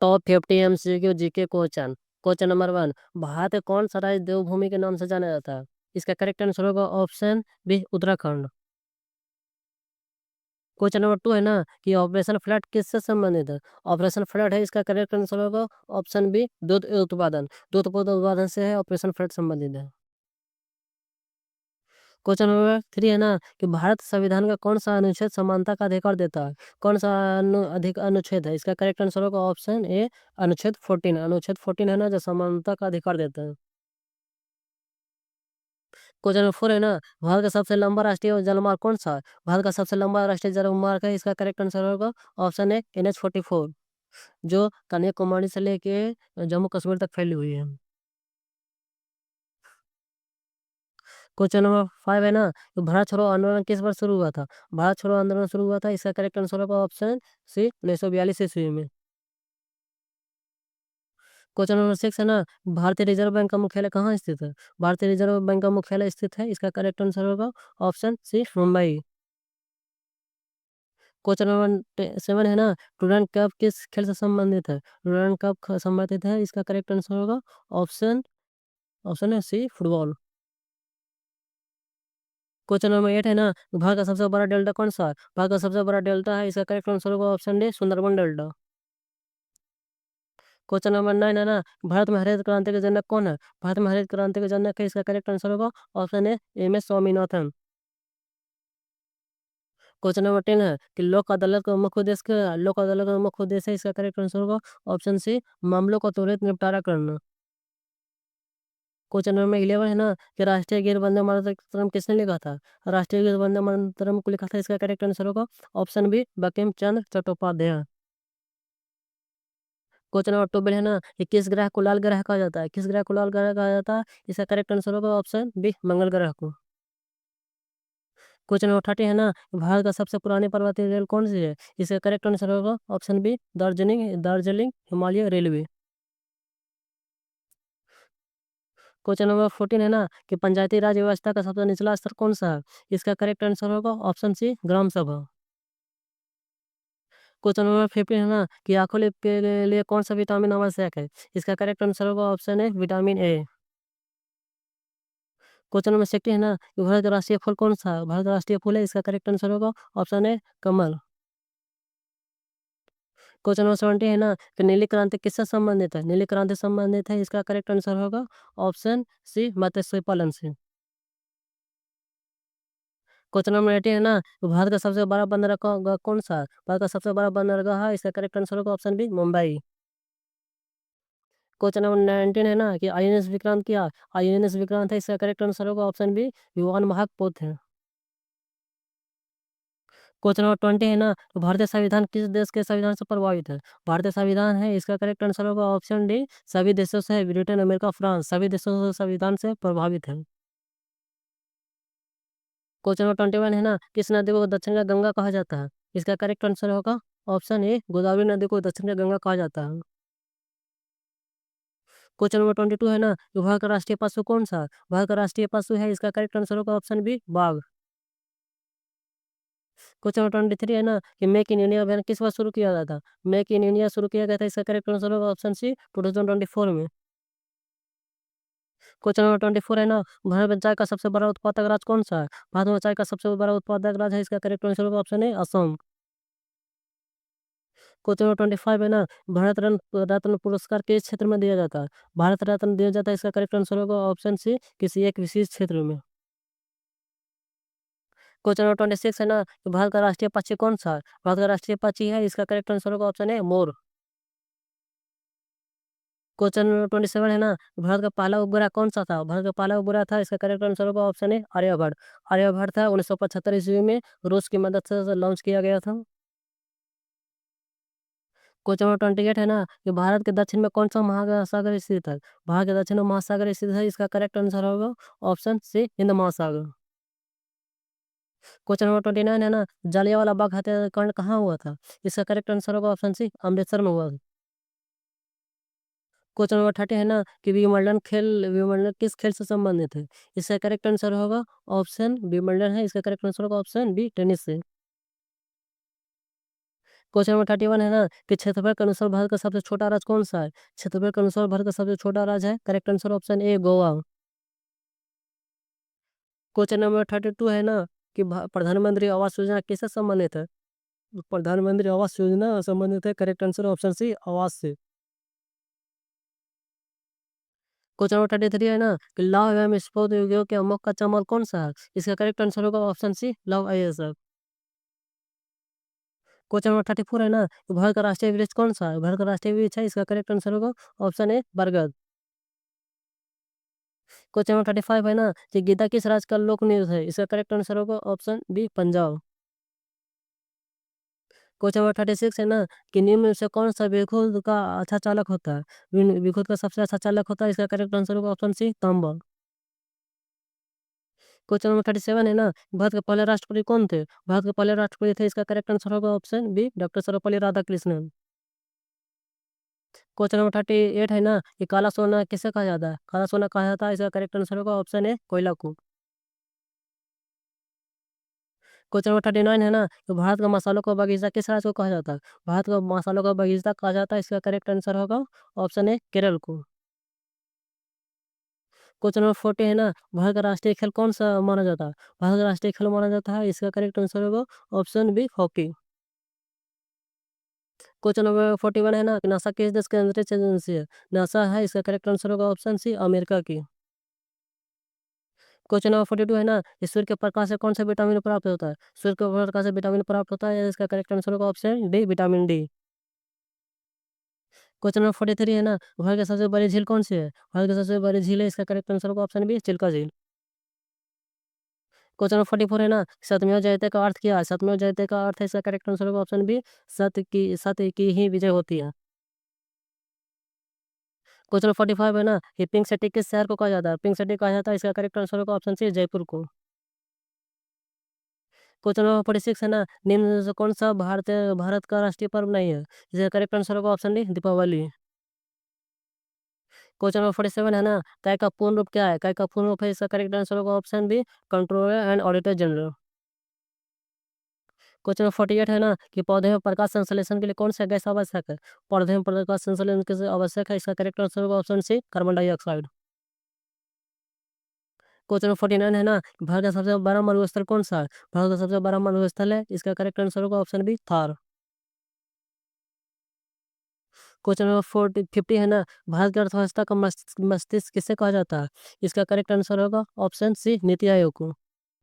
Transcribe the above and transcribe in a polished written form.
Top 50 MCQ GK question. Question number 1, Bharat का कौन सा राज्य देवभूमि के नाम से जाना जाता है? इसका करेक्ट आंसर होगा option B Uttarakhand. Question number 2 है ना कि ऑपरेशन फ्लड किससे संबंधित है? ऑपरेशन फ्लड है, इसका करेक्ट आंसर होगा ऑप्शन बी दूध उत्पादन। दूध उत्पादन से है ऑपरेशन फ्लड संबंधित है। क्वेश्चन नंबर 3 है ना कि भारत संविधान का कौन सा अनुच्छेद समानता का अधिकार देता है? कौन सा अनुच्छेद है? इसका करेक्ट आंसर होगा ऑप्शन ए अनुच्छेद 14। अनुच्छेद 14 है ना जो समानता का अधिकार देता है। क्वेश्चन नंबर 4 है ना, भारत का सबसे लंबा राष्ट्रीय जलमार्ग कौन सा है? भारत का सबसे लंबा राष्ट्रीय जलमार्ग है, इसका करेक्ट आंसर होगा ऑप्शन ए NH 44, जो कन्याकुमारी से लेके जम्मू कश्मीर तक फैली हुई है। क्वेश्चन नंबर 5 है ना, तो भारत छोड़ो आंदोलन किस वर्ष शुरू हुआ था? भारत छोड़ो आंदोलन शुरू हुआ था, इसका करेक्ट आंसर होगा ऑप्शन सी 1942 ईस्वी में। क्वेश्चन नंबर 6 है ना, भारतीय रिजर्व बैंक का मुख्यालय कहाँ स्थित है? भारतीय रिजर्व बैंक का मुख्यालय स्थित है, इसका करेक्ट आंसर होगा option C Mumbai. Question number 7 है ना, डुरांड कप किस खेल से संबंधित है? डुरांड कप संबंधित है, इसका करेक्ट आंसर होगा ऑप्शन ऑप्शन है सी फुटबॉल। क्वेश्चन नंबर 8 है ना, भारत का सबसे बड़ा डेल्टा कौन सा है? भारत का सबसे बड़ा डेल्टा है, इसका करेक्ट आंसर होगा option D Sundarban delta. Question number 9 है ना, भारत में हरित क्रांति के जनक कौन है? भारत में हरित क्रांति के जनक है, इसका करेक्ट आंसर होगा option A MS Swaminathan. Question number 10 है कि लोक अदालत का मुख्य उद्देश्य क्या है? लोक अदालत का मुख्य उद्देश्य है, इसका करेक्ट आंसर होगा ऑप्शन सी मामलों का त्वरित निपटारा करना। क्वेश्चन नंबर 11 है ना कि राष्ट्रीय गीत वंदे मातरम किसने लिखा था? राष्ट्रीय गीत वंदे मातरम को लिखा था, इसका करेक्ट आंसर होगा option B Bankim Chandra Chattopadhyay. Question number 12 है ना कि किस ग्रह को लाल ग्रह कहा जाता है? किस ग्रह को लाल ग्रह कहा जाता है? इसका करेक्ट आंसर होगा ऑप्शन बी मंगल ग्रह को। क्वेश्चन नंबर 30 है ना, भारत का सबसे पुरानी पर्वतीय रेल कौन सी है? इसका करेक्ट आंसर होगा option B Darjeeling Darjeeling Himalaya railway. Question number 14 है ना कि पंचायती राज व्यवस्था का सबसे निचला स्तर कौन सा है? इसका करेक्ट आंसर होगा ऑप्शन सी ग्राम सभा। क्वेश्चन नंबर 15 है ना कि आंखों के लिए कौन सा विटामिन आवश्यक है? इसका करेक्ट आंसर होगा ऑप्शन है विटामिन ए। क्वेश्चन नंबर 16 है ना कि भारत का राष्ट्रीय फूल कौन सा है? भारत का राष्ट्रीय फूल है, इसका करेक्ट आंसर होगा ऑप्शन है कमल। क्वेश्चन नंबर 17 है ना कि नीली क्रांति किससे संबंधित है? नीली क्रांति संबंधित है, इसका करेक्ट आंसर होगा ऑप्शन सी मत्स्य पालन से। क्वेश्चन नंबर 18 है ना कि भारत का सबसे बड़ा बंदरगाह कौन सा है? भारत का सबसे बड़ा बंदरगाह है, इसका करेक्ट आंसर होगा option B Mumbai. Question number 19 है ना कि INS विक्रांत क्या है? INS विक्रांत है, इसका करेक्ट आंसर होगा ऑप्शन बी युवान वाहक पोत है। क्वेश्चन नंबर 20 है ना तो भारतीय संविधान किस देश के संविधान से प्रभावित है? भारतीय संविधान है, इसका करेक्ट आंसर होगा ऑप्शन डी सभी देशों से, ब्रिटेन अमेरिका फ्रांस सभी देशों से संविधान से प्रभावित है। क्वेश्चन नंबर 21 है ना किस नदी को दक्षिण का गंगा कहा जाता है? इसका करेक्ट आंसर होगा ऑप्शन ए गोदावरी नदी को दक्षिण का गंगा कहा जाता है। क्वेश्चन नंबर 22 है ना कि भारत का राष्ट्रीय पशु कौन सा है? भारत का राष्ट्रीय पशु है, इसका करेक्ट आंसर होगा ऑप्शन बी बाघ। क्वेश्चन नंबर 23 है ना कि मेक इन इंडिया अभियान किस वर्ष शुरू किया गया था? मेक इन इंडिया शुरू किया गया था, इसका करेक्ट आंसर होगा ऑप्शन सी 2024 में। क्वेश्चन नंबर 24 है ना, भारत में चाय का सबसे बड़ा उत्पादक राज्य कौन सा है? भारत में चाय का सबसे बड़ा उत्पादक राज्य है, इसका करेक्ट आंसर होगा ऑप्शन है असम। क्वेश्चन नंबर 25 है ना, भारत रत्न रत्न पुरस्कार किस क्षेत्र में दिया जाता है? भारत रत्न दिया जाता है, इसका करेक्ट आंसर होगा ऑप्शन सी किसी एक विशेष क्षेत्र में। क्वेश्चन नंबर 26 है ना, कि भारत का राष्ट्रीय पक्षी कौन सा है? भारत का राष्ट्रीय पक्षी है, इसका करेक्ट आंसर होगा ऑप्शन है मोर। क्वेश्चन नंबर 27 है ना, भारत का पहला उपग्रह कौन सा था? भारत का पहला उपग्रह था, इसका करेक्ट आंसर होगा ऑप्शन है आर्यभट्ट। आर्यभट्ट था 1975 ईस्वी में रूस की मदद से लॉन्च किया गया था। क्वेश्चन नंबर 28 है ना कि भारत के दक्षिण में कौन सा महासागर स्थित है? भारत के दक्षिण में महासागर स्थित है, इसका करेक्ट आंसर होगा ऑप्शन सी हिंद महासागर। क्वेश्चन नंबर 29 है ना, जलियांवाला बाग हत्याकांड कहाँ हुआ था? इसका करेक्ट आंसर होगा ऑप्शन सी अमृतसर में हुआ। क्वेश्चन नंबर 30 है ना कि विंबलडन किस खेल से संबंधित है? इसका करेक्ट आंसर होगा ऑप्शन विंबलडन है, इसका करेक्ट आंसर होगा ऑप्शन बी टेनिस से। क्वेश्चन नंबर 31 है ना कि क्षेत्रफल के अनुसार भारत का सबसे छोटा राज्य कौन-सा है? क्षेत्रफल के अनुसार भारत का सबसे छोटा राज्य है, correct answer option A Goa. Question number 32 है ना कि प्रधानमंत्री आवास योजना किससे संबंधित है? प्रधानमंत्री आवास योजना संबंधित है, करेक्ट आंसर ऑप्शन सी आवास से। क्वेश्चन नंबर 33 है ना कि लौह एवं इस्पात उद्योग के मुख्य कच्चा माल कौन-सा है? इसका करेक्ट आंसर होगा ऑप्शन सी लौह अयस्क। क्वेश्चन नंबर 34 है ना कि भारत का राष्ट्रीय वृक्ष कौन-सा है? भारत का राष्ट्रीय वृक्ष है, इसका करेक्ट आंसर होगा ऑप्शन ए बरगद। क्वेश्चन नंबर 35 है ना कि गीता किस राज्य का लोक नृत्य है? इसका करेक्ट आंसर होगा option B Punjab. Question number 36 है ना कि निम्न में से कौन सा विद्युत का अच्छा चालक होता है? विद्युत का सबसे अच्छा चालक होता है, इसका करेक्ट आंसर होगा ऑप्शन सी तांबा। क्वेश्चन नंबर 37 है ना भारत के पहले राष्ट्रपति कौन थे? भारत के पहले राष्ट्रपति थे, इसका करेक्ट आंसर होगा option B doctor Sarvepalli Radhakrishnan. Question number 38 है ना कि काला सोना किसे कहा जाता है? काला सोना कहा जाता है, इसका करेक्ट आंसर होगा ऑप्शन ए कोयला को। क्वेश्चन नंबर 39 है ना कि भारत का मसालों का बगीचा किस राज्य को कहा जाता है? भारत का मसालों का बगीचा कहा जाता है, इसका करेक्ट आंसर होगा ऑप्शन ए केरल को। क्वेश्चन नंबर 40 है ना भारत का राष्ट्रीय खेल कौन सा माना जाता है? भारत का राष्ट्रीय खेल माना जाता है, इसका करेक्ट आंसर होगा option B hockey. Question number 41 है ना कि नासा किस देश की अंतरिक्ष एजेंसी है? नासा है, इसका करेक्ट आंसर होगा ऑप्शन सी अमेरिका की। क्वेश्चन नंबर 42 है ना कि सूर्य के प्रकाश से कौन सा विटामिन प्राप्त होता है? सूर्य के प्रकाश से विटामिन प्राप्त होता है, इसका करेक्ट आंसर होगा option D vitamin D. Question number 43 है ना भारत की सबसे बड़ी झील कौन सी है? भारत की सबसे बड़ी झील है, इसका करेक्ट आंसर होगा ऑप्शन बी चिल्का झील। क्वेश्चन नंबर 44 है ना सत्यमेव जयते का अर्थ क्या है? सत्यमेव जयते का अर्थ है, इसका करेक्ट आंसर होगा ऑप्शन बी सत्य की ही विजय होती है। क्वेश्चन नंबर 45 है ना कि पिंक सिटी किस शहर को कहा जाता है? पिंक सिटी कहा जाता है, इसका करेक्ट आंसर होगा ऑप्शन सी जयपुर को। क्वेश्चन नंबर 46 है ना निम्न में से कौन सा भारत का राष्ट्रीय पर्व नहीं है? इसका करेक्ट आंसर होगा option D Deepavali. Question number 47 है ना काय का पूर्ण रूप क्या है? काय का पूर्ण रूप है, इसका करेक्ट आंसर होगा option B controller and auditor general. Question number 48 है ना कि पौधे में प्रकाश संश्लेषण के लिए कौन सा गैस आवश्यक है? पौधे में प्रकाश संश्लेषण के लिए आवश्यक है, इसका करेक्ट आंसर होगा option C carbon dioxide. Question number 49 है ना भारत का सबसे बड़ा मरुस्थल कौन सा है? भारत का सबसे बड़ा मरुस्थल है, इसका करेक्ट आंसर होगा option B Thar. Question number 50 है ना भारत की अर्थव्यवस्था का मस्तिष्क किसे कहा जाता है? इसका करेक्ट आंसर होगा ऑप्शन सी नीति आयोग को।